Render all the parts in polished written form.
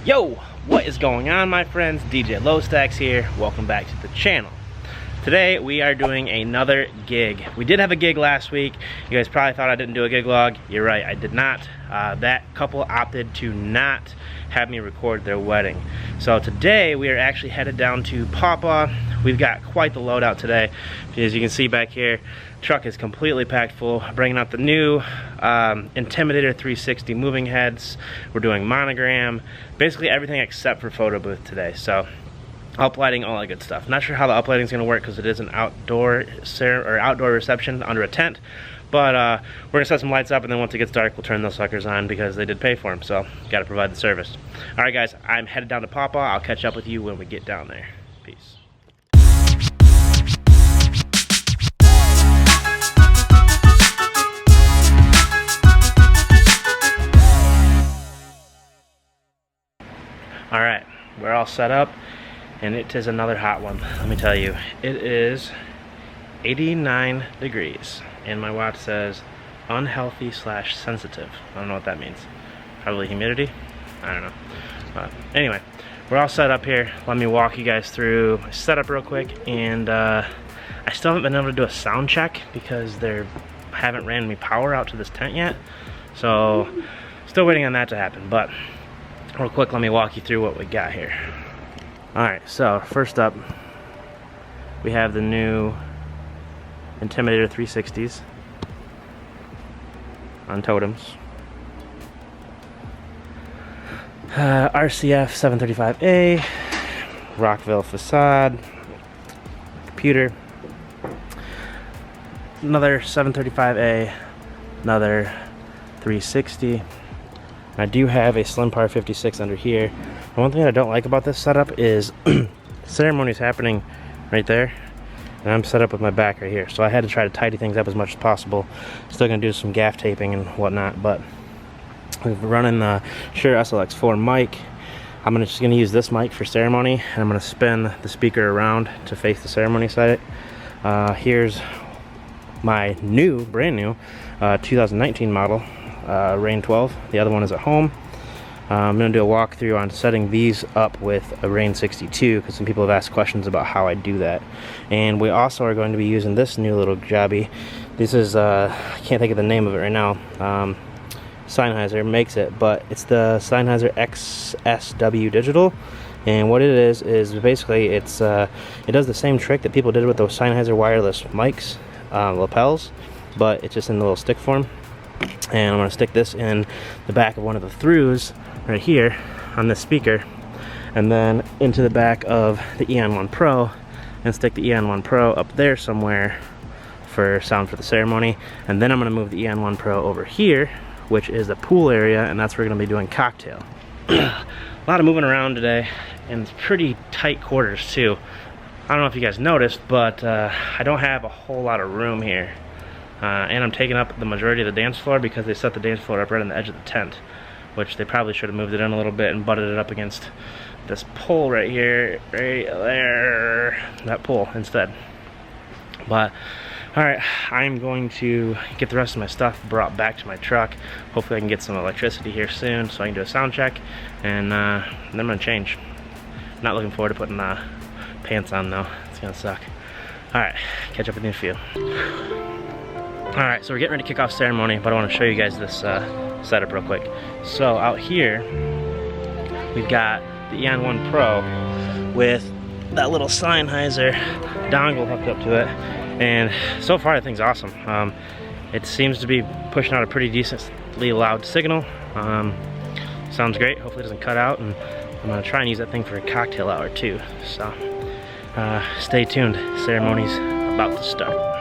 Yo, what is going on, my friends? dj.lostax here. Welcome back to the channel. Today we are doing another gig. We did have a gig last week. You guys probably thought I didn't do a gig log. You're right, I did not. That couple opted to not have me record their wedding. So today we are actually headed down to Pawpaw. We've got quite the loadout today. As you can see back here, truck is completely packed full. Bringing out the new Intimidator 360 moving heads. We're doing monogram, basically everything except for photo booth today. So uplighting, all that good stuff. Not sure how the uplighting is going to work because it is an outdoor reception under a tent. But we're going to set some lights up, and then once it gets dark, we'll turn those suckers on because they did pay for them. So got to provide the service. All right, guys, I'm headed down to Pawpaw. I'll catch up with you when we get down there. Peace. All right, we're all set up, and it is another hot one. Let me tell you, it is 89 degrees, and my watch says unhealthy / sensitive. I don't know what that means. Probably humidity? I don't know. But anyway, we're all set up here. Let me walk you guys through my setup real quick, and I still haven't been able to do a sound check because they haven't ran me power out to this tent yet. So still waiting on that to happen, but real quick, let me walk you through what we got here. Alright, so first up, we have the new Intimidator 360s on totems. RCF 735A, Rockville facade, computer, another 735A, another 360. I do have a Slim Par 56 under here. The one thing I don't like about this setup is the ceremony is happening right there, and I'm set up with my back right here. So I had to try to tidy things up as much as possible. Still gonna do some gaff taping and whatnot, but we're running the Shure SLX4 mic. I'm just gonna use this mic for ceremony, and I'm gonna spin the speaker around to face the ceremony side. Here's my brand new 2019 model. Rain 12. The other one is at home. I'm going to do a walkthrough on setting these up with a Rain 62 because some people have asked questions about how I do that. And we also are going to be using this new little jobby. This is, I can't think of the name of it right now. Sennheiser makes it, but it's the Sennheiser XSW Digital. And what it is basically it does the same trick that people did with those Sennheiser wireless mics, lapels, but it's just in the little stick form. And I'm going to stick this in the back of one of the throughs right here on this speaker, and then into the back of the EN1 Pro, and stick the EN1 Pro up there somewhere for sound for the ceremony. And then I'm going to move the EN1 Pro over here, which is the pool area, and that's where we're going to be doing cocktail. A lot of moving around today, and it's pretty tight quarters too. I don't know if you guys noticed, but I don't have a whole lot of room here. And I'm taking up the majority of the dance floor because they set the dance floor up right on the edge of the tent, which they probably should have moved it in a little bit and butted it up against this pole right here, right there, that pole instead. But alright, I'm going to get the rest of my stuff brought back to my truck. Hopefully I can get some electricity here soon so I can do a sound check, and then I'm going to change. Not looking forward to putting pants on though. It's going to suck. Alright, catch up with you in a few. Alright, so we're getting ready to kick off ceremony, but I want to show you guys this setup real quick. So out here, we've got the EN1 Pro with that little Sennheiser dongle hooked up to it, and so far the thing's awesome. It seems to be pushing out a pretty decently loud signal. Sounds great, hopefully it doesn't cut out, and I'm going to try and use that thing for a cocktail hour too. So stay tuned, ceremony's about to start.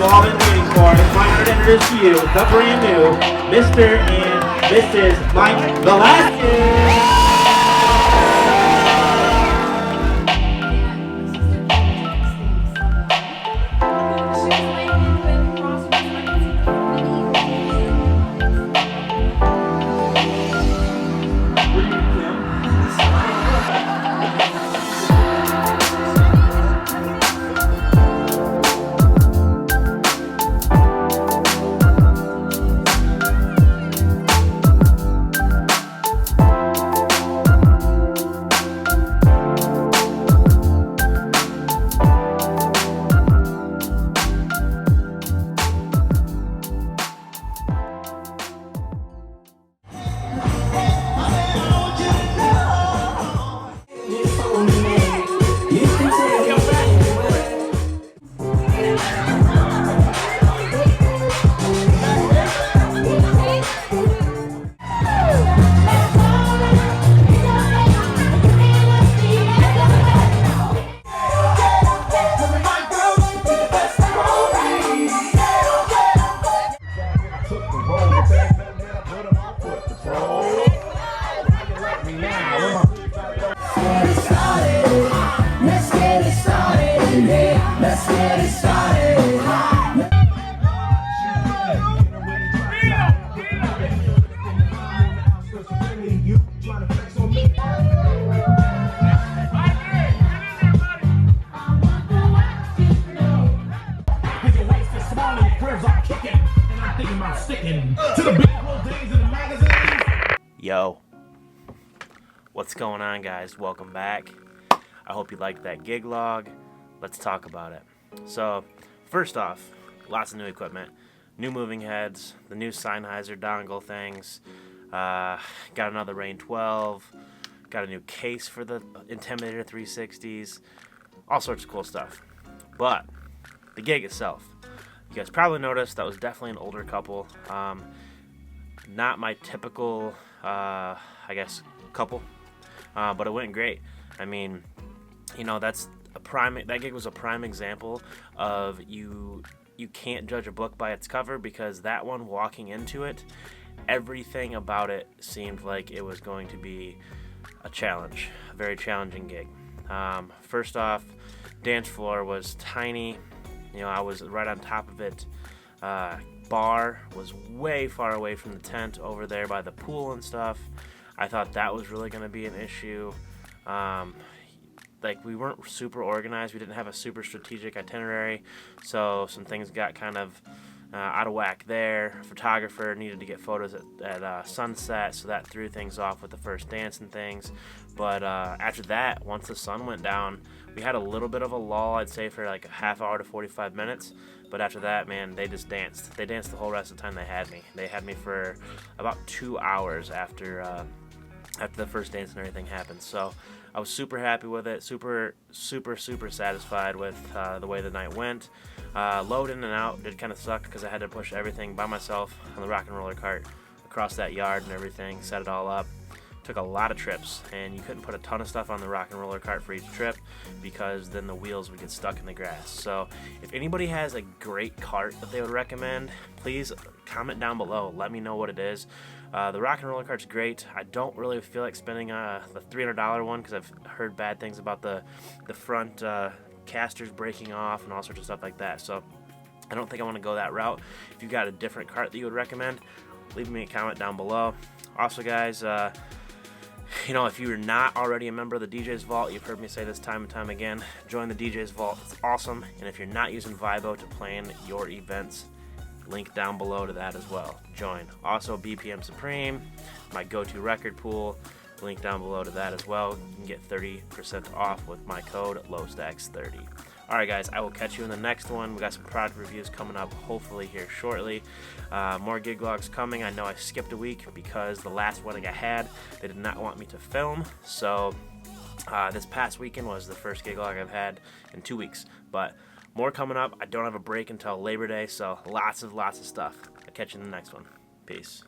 you've all been waiting for. It's my honor to introduce to you the brand new Mr. and Mrs. Mike Velasquez. Yo, what's going on, guys? Welcome back. I hope you liked that gig log. Let's talk about it. So, first off, lots of new equipment, new moving heads, the new Sennheiser dongle things, got another Rain 12, got a new case for the Intimidator 360s, all sorts of cool stuff. But the gig itself, you guys probably noticed that was definitely an older couple. Not my typical, I guess, couple, but it went great. I mean, you know, that gig was a prime example of you can't judge a book by its cover, because that one, walking into it, everything about it seemed like it was going to be a challenge, a very challenging gig. First off, dance floor was tiny. You know, I was right on top of it. Bar was way far away from the tent over there by the pool and stuff. I thought that was really going to be an issue. Like, we weren't super organized. We didn't have a super strategic itinerary, so some things got kind of out of whack there. Photographer needed to get photos at sunset, so that threw things off with the first dance and things. But after that, once the sun went down, we had a little bit of a lull, I'd say, for like a half hour to 45 minutes. But after that, man, they just danced. They danced the whole rest of the time they had me. They had me for about 2 hours after the first dance and everything happened. So I was super happy with it, super satisfied with the way the night went. Load in and out did kind of suck because I had to push everything by myself on the rock and roller cart across that yard and everything, set it all up. Took a lot of trips, and you couldn't put a ton of stuff on the rock and roller cart for each trip, because then the wheels would get stuck in the grass. So if anybody has a great cart that they would recommend, please comment down below. Let me know what it is. The rock and roller cart's great. I don't really feel like spending the $300 one, because I've heard bad things about the front casters breaking off and all sorts of stuff like that. So I don't think I want to go that route. If you've got a different cart that you would recommend, leave me a comment down below. Also, guys, you know, if you're not already a member of the DJ's Vault, you've heard me say this time and time again, join the DJ's Vault. It's awesome. And if you're not using Vibo to plan your events, link down below to that as well. Join. Also, BPM Supreme, my go-to record pool, link down below to that as well. You can get 30% off with my code LOSTAX30. Alright, guys, I will catch you in the next one. We got some product reviews coming up hopefully here shortly. More gig logs coming. I know I skipped a week because the last wedding I had, they did not want me to film. So this past weekend was the first gig log I've had in 2 weeks. But more coming up. I don't have a break until Labor Day, so lots of stuff. I'll catch you in the next one. Peace.